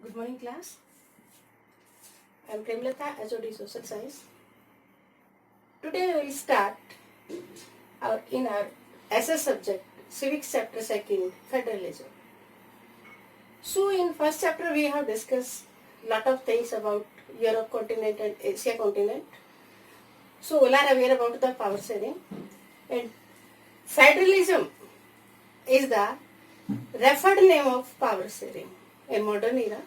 Good morning, class. I am Premlata, HOD Social Science. Today we will start in our SS subject, Civics Chapter 2, Federalism. So in first chapter we have discussed lot of things about Europe continent and Asia continent. So all are aware about the power sharing, and federalism is the referred name of power sharing in modern era.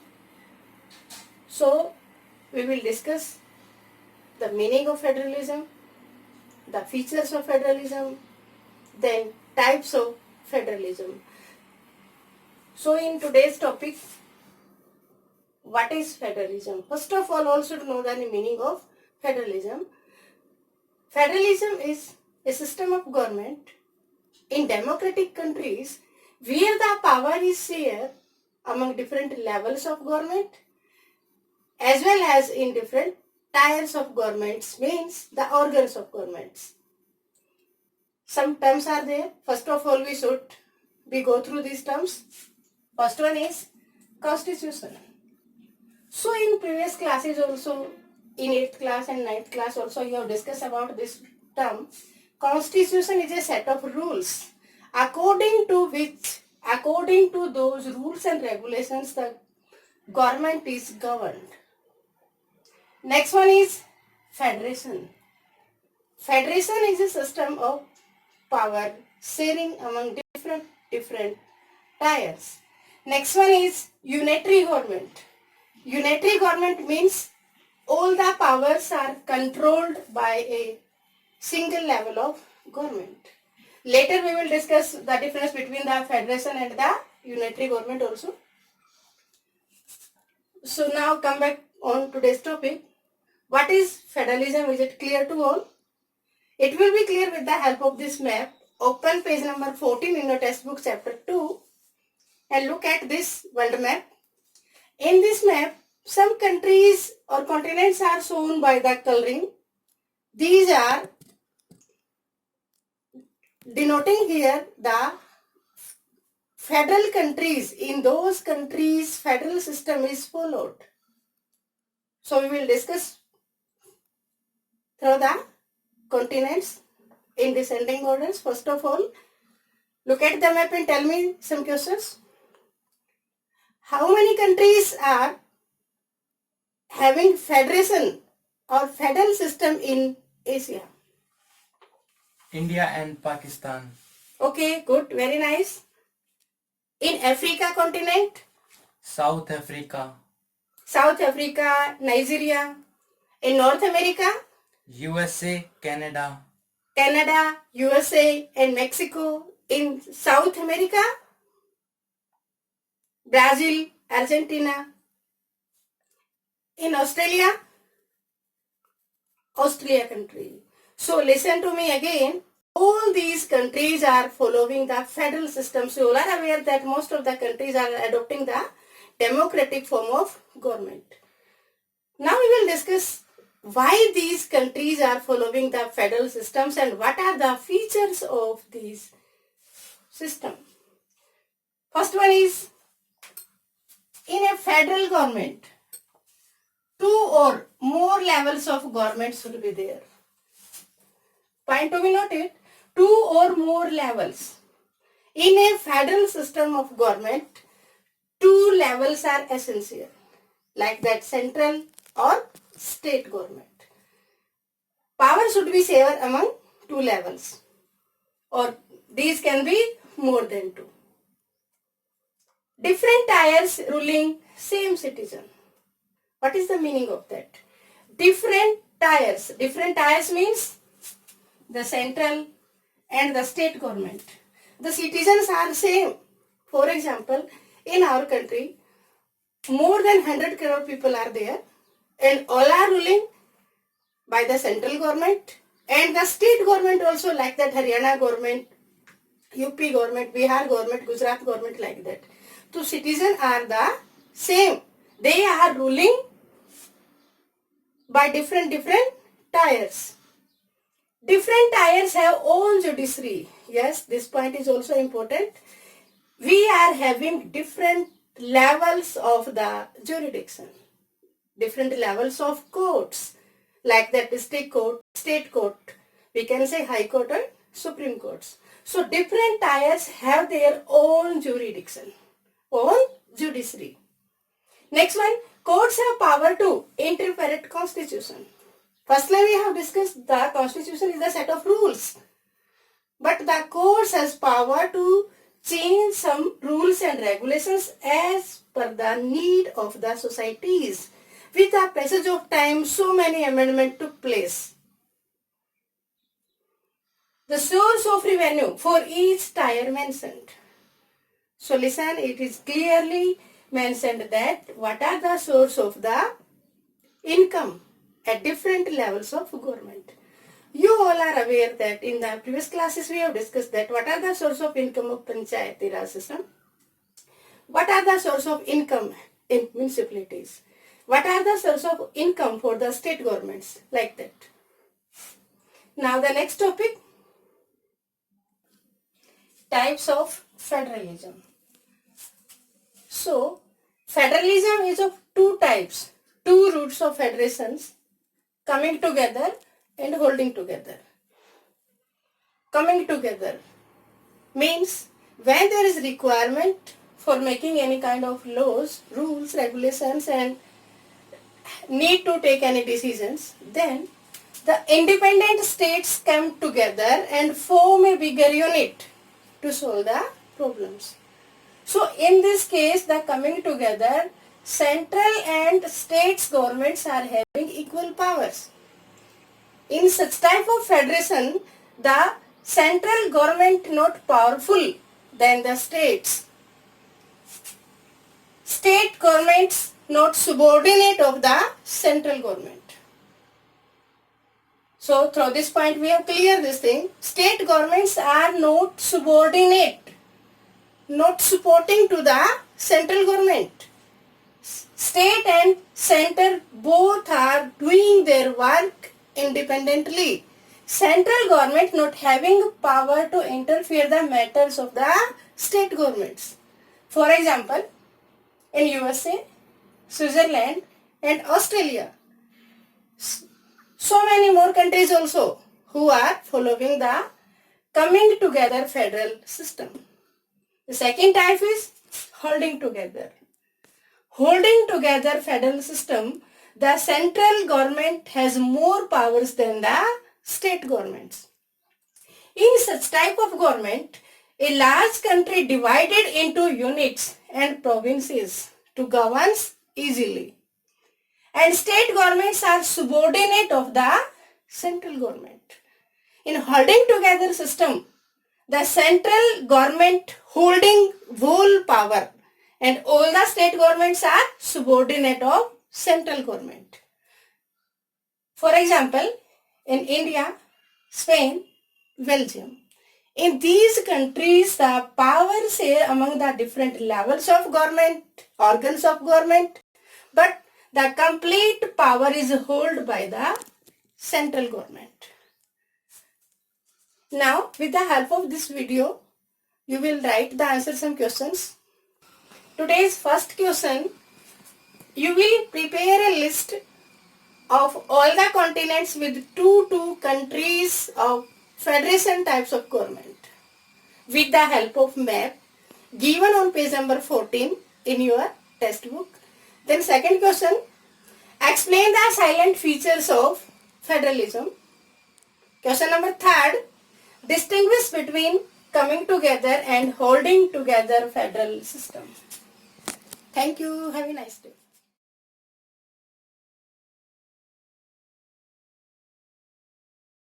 So we will discuss the meaning of federalism, the features of federalism, then types of federalism. So in today's topic, what is federalism? First of all should know the meaning of federalism. Federalism is a system of government in democratic countries where the power is shared among different levels of government as well as in different tiers of governments, means the organs of governments. Some terms are there. First of all, we go through these terms. First one is constitution. So in previous classes also, in 8th class and 9th class also, you have discussed about this term. Constitution is a set of rules according to those rules and regulations the government is governed. Next one is federation. Federation is a system of power sharing among different tiers. Next one is unitary government. Unitary government means all the powers are controlled by a single level of government. Later we will discuss the difference between the federation and the unitary government also. So now come back on today's topic. What is federalism? Is it clear to all? It will be clear with the help of this map. Open page number 14 in your textbook chapter 2 and look at this world map. In this map, some countries or continents are shown by the coloring. These are denoting here the federal countries. In those countries, federal system is followed. So we will discuss through the continents in descending orders. First of all, look at the map and tell me some questions. How many countries are having federation or federal system in Asia? India and Pakistan. Okay, good, very nice. In Africa continent? South Africa. South Africa, Nigeria. In North America? USA, Canada. Canada, USA and Mexico. In South America? Brazil, Argentina. In Australia? Australia country. So listen to me again. All these countries are following the federal system. So you are aware that most of the countries are adopting the democratic form of government. Now we will discuss why these countries are following the federal systems and what are the features of these systems. First one is, in a federal government, 2 or more levels of government should be there. Point to be noted, 2 or more levels. In a federal system of government, 2 levels are essential, like that central or state government. Power should be shared among 2 levels, or these can be more than 2. Different tiers ruling same citizen. What is the meaning of that? Different tiers. Different tiers means the central and the state government. The citizens are same. For example, in our country, more than 100 crore people are there and all are ruling by the central government and the state government also, like that Haryana government, UP government, Bihar government, Gujarat government, like that. So citizens are the same. They are ruling by different tiers. Different tiers have own judiciary. Yes, this point is also important. We are having different levels of the jurisdiction, different levels of courts, like that district court, state court, we can say high court and supreme courts. So different tiers have their own jurisdiction, own judiciary. Next one, courts have power to interpret constitution. Firstly, we have discussed the constitution is a set of rules, but the courts has power to change some rules and regulations as per the need of the societies. With the passage of time, so many amendments took place. The source of revenue for each tier mentioned. So listen, it is clearly mentioned that what are the source of the income at different levels of government. You all are aware that in the previous classes we have discussed that what are the source of income of Panchayati Raj system, what are the source of income in municipalities, what are the source of income for the state governments, like that. Now the next topic, types of federalism. So federalism is of two types, two roots of federations, coming together and holding together. Coming together means when there is requirement for making any kind of laws, rules, regulations and need to take any decisions, then the independent states come together and form a bigger unit to solve the problems. So in this case, the coming together, central and states governments are having equal powers. In such type of federation, the central government not powerful than the states. State governments not subordinate of the central government. So through this point we have cleared this thing. State governments are not subordinate, not supporting to the central government. State and center both are doing their work independently. Central government not having power to interfere the matters of the state governments. For example, in USA, Switzerland and Australia, so many more countries also who are following the coming together federal system. The second type is holding together. Holding together federal system, the central government has more powers than the state governments. In such type of government, a large country divided into units and provinces to govern easily. And state governments are subordinate of the central government. In holding together system, the central government holding whole power and all the state governments are subordinate of central government. For example, in India, Spain, Belgium. In these countries, the power share among the different levels of government, organs of government, but the complete power is held by the central government. Now, with the help of this video, you will write the answer some questions. Today's first question, you will prepare a list of all the continents with two countries of federation types of government with the help of map given on page number 14 in your textbook. Then second question, explain the silent features of federalism. Question number third, distinguish between coming together and holding together federal system. Thank you. Have a nice day.